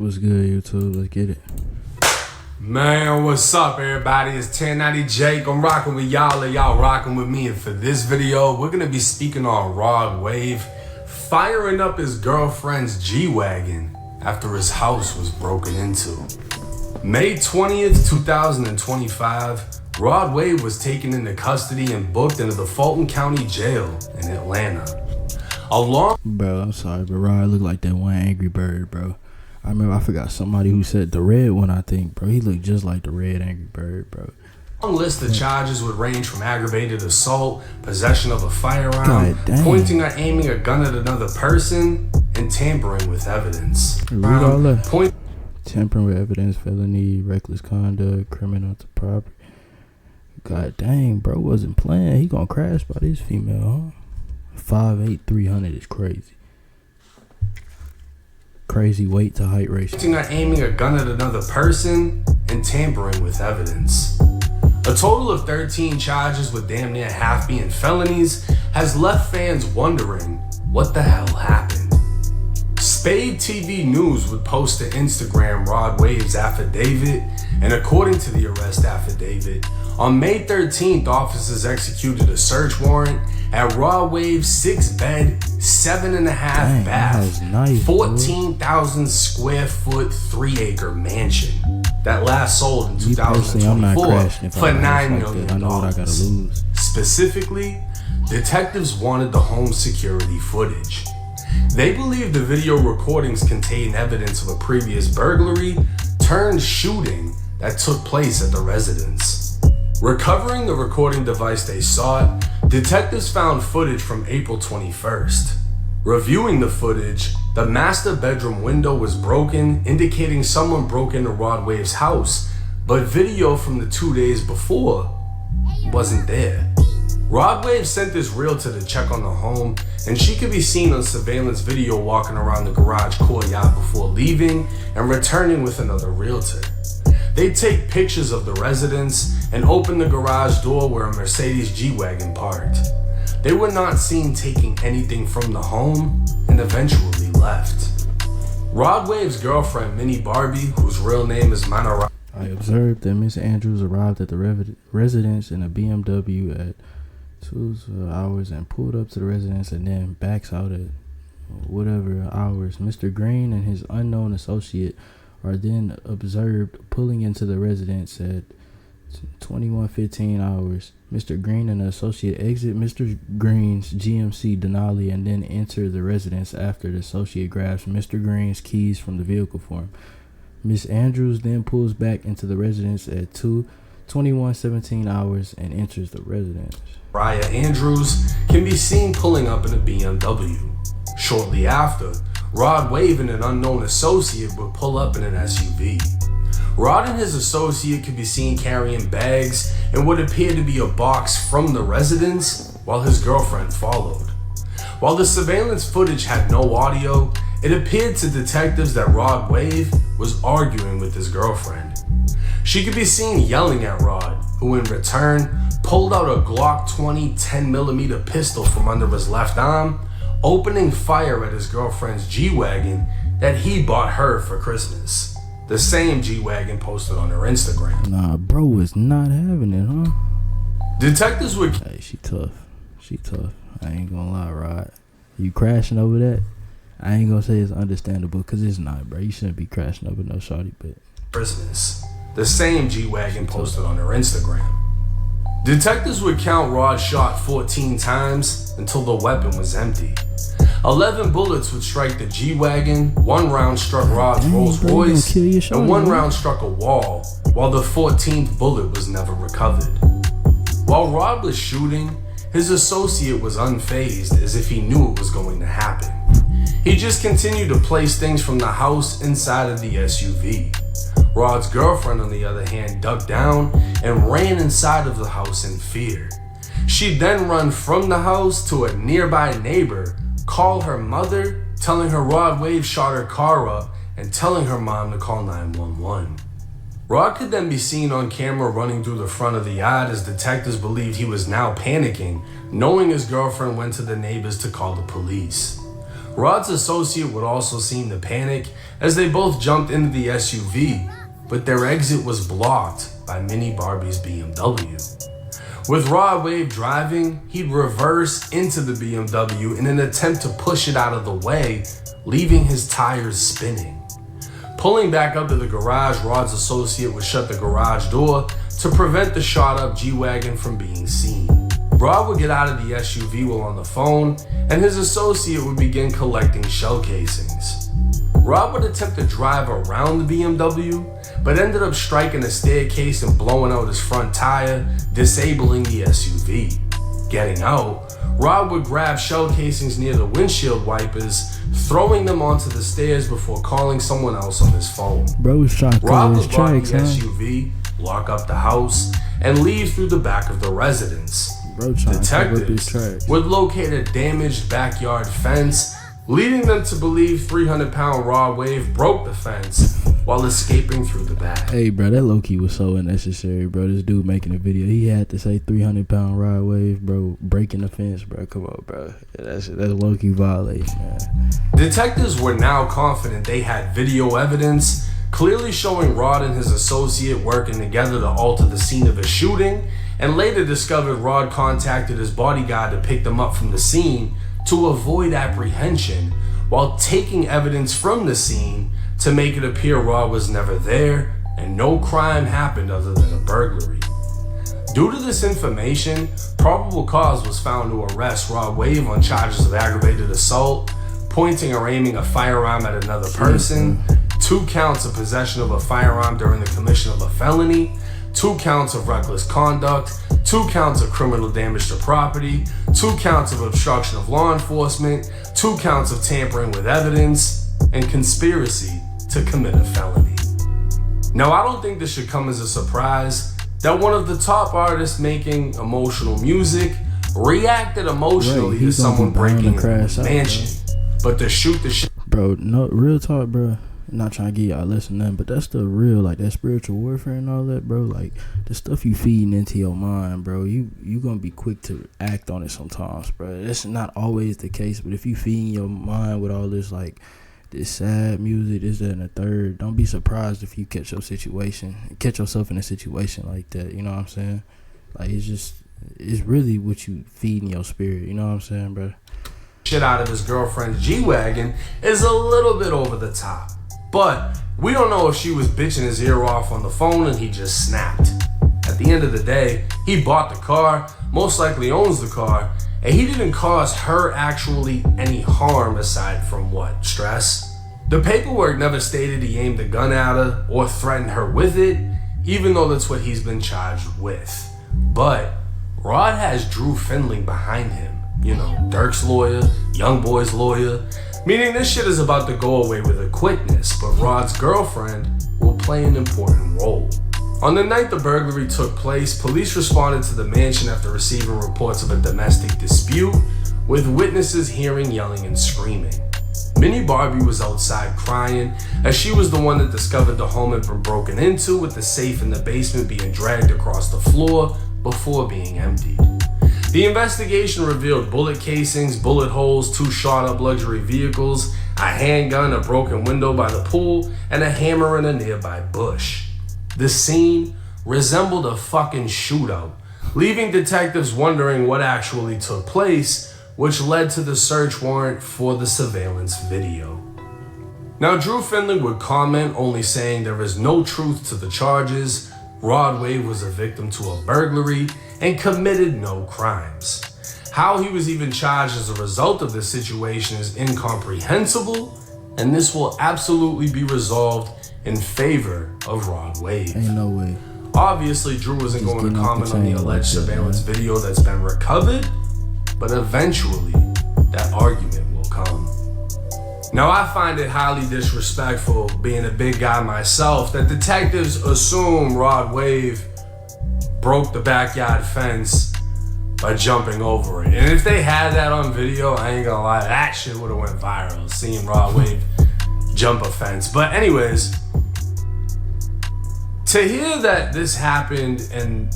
What's good, YouTube? Let's get it. Man, what's up, everybody? It's 1090 Jake. I'm rocking with y'all, and y'all rocking with me. And for this video, we're gonna be speaking on Rod Wave firing up his girlfriend's G-Wagon after his house was broken into. May 20th, 2025, Rod Wave was taken into custody and booked into the Fulton County Jail in Atlanta. Bro, I'm sorry, but Rod looked like that one Angry Bird, bro. I remember I forgot somebody who said the red one, I think, bro. He looked just like the red Angry Bird, bro. A long list of charges would range from aggravated assault, possession of a firearm, pointing or aiming a gun at another person, and tampering with evidence. Read all that. Tampering with evidence, felony, reckless conduct, criminal to property. God dang, bro wasn't playing. He gonna crash by this female, huh? 5'8", 300 is crazy. Crazy weight to height ratio. Pointing or aiming a gun at another person, and tampering with evidence. A total of 13 charges, with damn near half being felonies, has left fans wondering what the hell happened. Spade TV News would post to Instagram Rod Wave's affidavit, and according to the arrest affidavit, on May 13th, officers executed a search warrant at Rod Wave's 6-bed, 7.5 bath, 14,000 square foot, 3-acre mansion that last sold in 2024 for $9 million. I know what I gotta lose. Specifically, detectives wanted the home security footage. They believe the video recordings contain evidence of a previous burglary turned shooting that took place at the residence. Recovering the recording device they sought, detectives found footage from April 21st. Reviewing the footage, the master bedroom window was broken, indicating someone broke into Rod Wave's house, but video from the 2 days before wasn't there. Rod Wave sent this realtor to check on the home, and she could be seen on surveillance video walking around the garage courtyard before leaving and returning with another realtor. They take pictures of the residence and open the garage door where a Mercedes G-Wagon parked. They were not seen taking anything from the home and eventually left. Rod Wave's girlfriend, Minnie Barbie, whose real name is Manara. I observed that Miss Andrews arrived at the residence in a BMW at 2 hours and pulled up to the residence and then backs out at whatever hours. Mr. Green and his unknown associate are then observed pulling into the residence at 21:15 hours. Mr. Green and the associate exit Mr. Green's GMC Denali and then enter the residence after the associate grabs Mr. Green's keys from the vehicle for him. Miss Andrews then pulls back into the residence at 21:17 hours and enters the residence. Raya Andrews can be seen pulling up in a BMW. Shortly after, Rod Wave and an unknown associate would pull up in an SUV. Rod and his associate could be seen carrying bags and what appeared to be a box from the residence while his girlfriend followed. While the surveillance footage had no audio, it appeared to detectives that Rod Wave was arguing with his girlfriend. She could be seen yelling at Rod, who in return pulled out a Glock 20 10mm pistol from under his left arm, opening fire at his girlfriend's G-Wagon that he bought her for Christmas. The same G-Wagon posted on her Instagram. Nah, bro was not having it, huh? Detectives would... Hey, she tough. She tough. I ain't gonna lie, Rod. You crashing over that? I ain't gonna say it's understandable, because it's not, bro. You shouldn't be crashing over no shorty, but... Christmas. The same G-Wagon posted on her Instagram. Detectives would count Rod's shot 14 times until the weapon was empty. 11 bullets would strike the G-Wagon, 1 round struck Rod's Rolls Royce, and 1 round struck a wall, while the 14th bullet was never recovered. While Rod was shooting, his associate was unfazed, as if he knew it was going to happen. He just continued to place things from the house inside of the SUV. Rod's girlfriend, on the other hand, ducked down and ran inside of the house in fear. She'd then run from the house to a nearby neighbor, call her mother, telling her Rod Wave shot her car up, and telling her mom to call 911. Rod could then be seen on camera running through the front of the yard, as detectives believed he was now panicking, knowing his girlfriend went to the neighbors to call the police. Rod's associate would also seem to panic as they both jumped into the SUV, but their exit was blocked by Mini Barbie's BMW. With Rod Wave driving, he'd reverse into the BMW in an attempt to push it out of the way, leaving his tires spinning. Pulling back up to the garage, Rod's associate would shut the garage door to prevent the shot-up G-Wagon from being seen. Rod would get out of the SUV while on the phone, and his associate would begin collecting shell casings. Rod would attempt to drive around the BMW, but ended up striking a staircase and blowing out his front tire, disabling the SUV. Getting out, Rod would grab shell casings near the windshield wipers, throwing them onto the stairs before calling someone else on his phone. Bro was trying to Rod cover would his lock tracks, the huh? SUV, lock up the house, and leave through the back of the residence. Bro trying to cover up his Detectives tracks. would locate a damaged backyard fence, leading them to believe 300-pound Rod Wave broke the fence while escaping through the back. Hey, bro, that low-key was so unnecessary, bro. This dude making a video, he had to say 300-pound Rod Wave, bro, breaking the fence, bro. Come on, bro. That's low-key violation, man. Detectives were now confident they had video evidence, clearly showing Rod and his associate working together to alter the scene of a shooting, and later discovered Rod contacted his bodyguard to pick them up from the scene to avoid apprehension, while taking evidence from the scene to make it appear Rod was never there and no crime happened other than a burglary. Due to this information, probable cause was found to arrest Rod Wave on charges of aggravated assault, pointing or aiming a firearm at another person, 2 counts of possession of a firearm during the commission of a felony, 2 counts of reckless conduct, 2 counts of criminal damage to property, 2 counts of obstruction of law enforcement, 2 counts of tampering with evidence, and conspiracy to commit a felony. Now, I don't think this should come as a surprise that one of the top artists making emotional music reacted emotionally to someone breaking into a mansion. But to shoot the shit. Bro, no, real talk, bro. I'm not trying to get y'all listening, but that's the real, like, that spiritual warfare and all that, bro. Like, the stuff you feeding into your mind, bro, you gonna be quick to act on it sometimes, bro. That's not always the case, but if you feeding your mind with all this, like, this sad music, this, that, and the third, don't be surprised if you catch yourself in a situation like that, you know what I'm saying? Like, it's really what you feed in your spirit, you know what I'm saying, bro? Shit out of his girlfriend's G-Wagon is a little bit over the top. But we don't know if she was bitching his ear off on the phone and he just snapped. At the end of the day, he bought the car, most likely owns the car, and he didn't cause her actually any harm aside from what? Stress? The paperwork never stated he aimed a gun at her or threatened her with it, even though that's what he's been charged with. But Rod has Drew Findling behind him. You know, Dirk's lawyer, Young Boy's lawyer, meaning this shit is about to go away with a quickness, but Rod's girlfriend will play an important role. On the night the burglary took place, police responded to the mansion after receiving reports of a domestic dispute, with witnesses hearing yelling and screaming. Mini Barbie was outside crying, as she was the one that discovered the home had been broken into, with the safe in the basement being dragged across the floor before being emptied. The investigation revealed bullet casings, bullet holes, 2 shot-up luxury vehicles, a handgun, a broken window by the pool, and a hammer in a nearby bush. The scene resembled a fucking shootout, leaving detectives wondering what actually took place, which led to the search warrant for the surveillance video. Now, Drew Findling would comment, only saying there is no truth to the charges. Rod Wave was a victim to a burglary and committed no crimes. How he was even charged as a result of this situation is incomprehensible, and this will absolutely be resolved in favor of Rod Wave. Ain't no way. Obviously, Drew isn't going to comment on the alleged surveillance video that's been recovered, but eventually, that argument will come. Now, I find it highly disrespectful, being a big guy myself, that detectives assume Rod Wave broke the backyard fence by jumping over it. And if they had that on video, I ain't gonna lie, that shit would have went viral, seeing Rod Wave jump a fence. But anyways, to hear that this happened and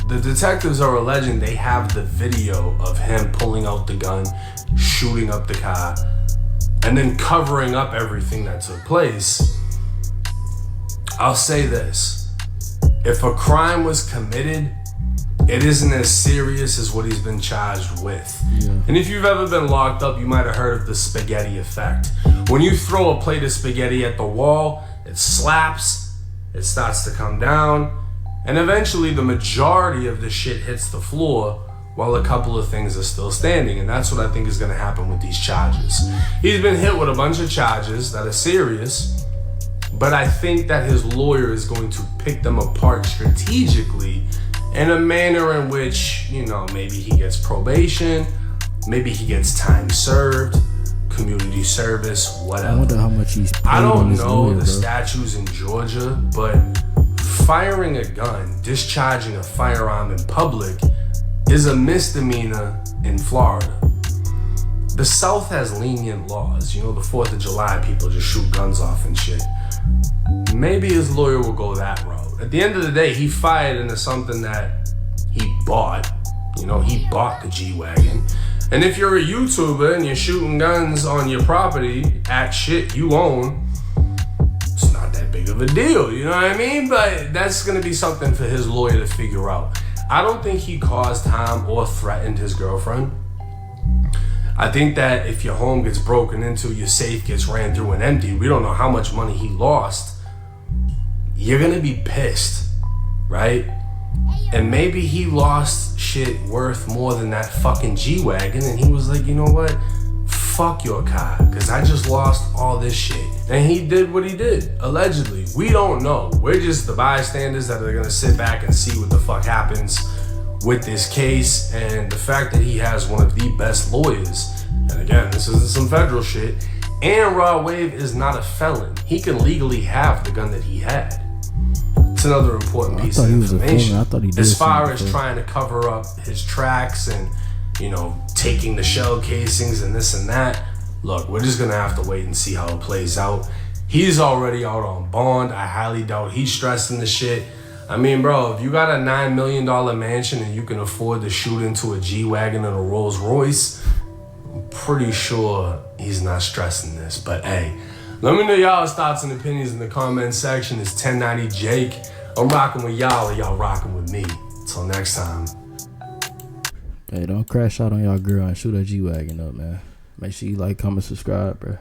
the detectives are alleging they have the video of him pulling out the gun, shooting up the car, and then covering up everything that took place, I'll say this. If a crime was committed, it isn't as serious as what he's been charged with. Yeah. And if you've ever been locked up, you might have heard of the spaghetti effect. When you throw a plate of spaghetti at the wall, it slaps, it starts to come down, and eventually the majority of the shit hits the floor while a couple of things are still standing. And that's what I think is going to happen with these charges. He's been hit with a bunch of charges that are serious, but I think that his lawyer is going to pick them apart strategically in a manner in which, you know, maybe he gets probation, maybe he gets time served, community service, whatever. I wonder how much he's paid. I don't know lawyer, the statutes in Georgia, but firing a gun, discharging a firearm in public is a misdemeanor in Florida. The South has lenient laws. You know, the 4th of July, people just shoot guns off and shit. Maybe his lawyer will go that route. At the end of the day, he fired into something that he bought. You know, he bought the G-Wagon. And if you're a YouTuber and you're shooting guns on your property at shit you own, it's not that big of a deal, you know what I mean? But that's gonna be something for his lawyer to figure out. I don't think he caused harm or threatened his girlfriend. I think that if your home gets broken into, your safe gets ran through and emptied, we don't know how much money he lost, you're gonna be pissed, right? And maybe he lost shit worth more than that fucking G-Wagon, and he was like, you know what? Fuck your car, because I just lost all this shit. And he did what he did, allegedly. We don't know. We're just the bystanders that are gonna sit back and see what the fuck happens with this case. And the fact that he has one of the best lawyers, and again, this isn't some federal shit, and Rod Wave is not a felon. He can legally have the gun that he had. It's another important piece of information. I thought he did. As far as trying to cover up his tracks and, you know, taking the shell casings and this and that. Look, we're just gonna have to wait and see how it plays out. He's already out on bond. I highly doubt he's stressing the shit. I mean, bro, if you got a $9 million mansion and you can afford to shoot into a G-Wagon and a Rolls Royce, I'm pretty sure he's not stressing this. But hey, let me know y'all's thoughts and opinions in the comment section. It's 1090 Jake. I'm rocking with y'all and y'all rocking with me. Until next time. Hey, don't crash out on y'all girl and shoot that G-Wagon up, man. Make sure you like, comment, subscribe, bro.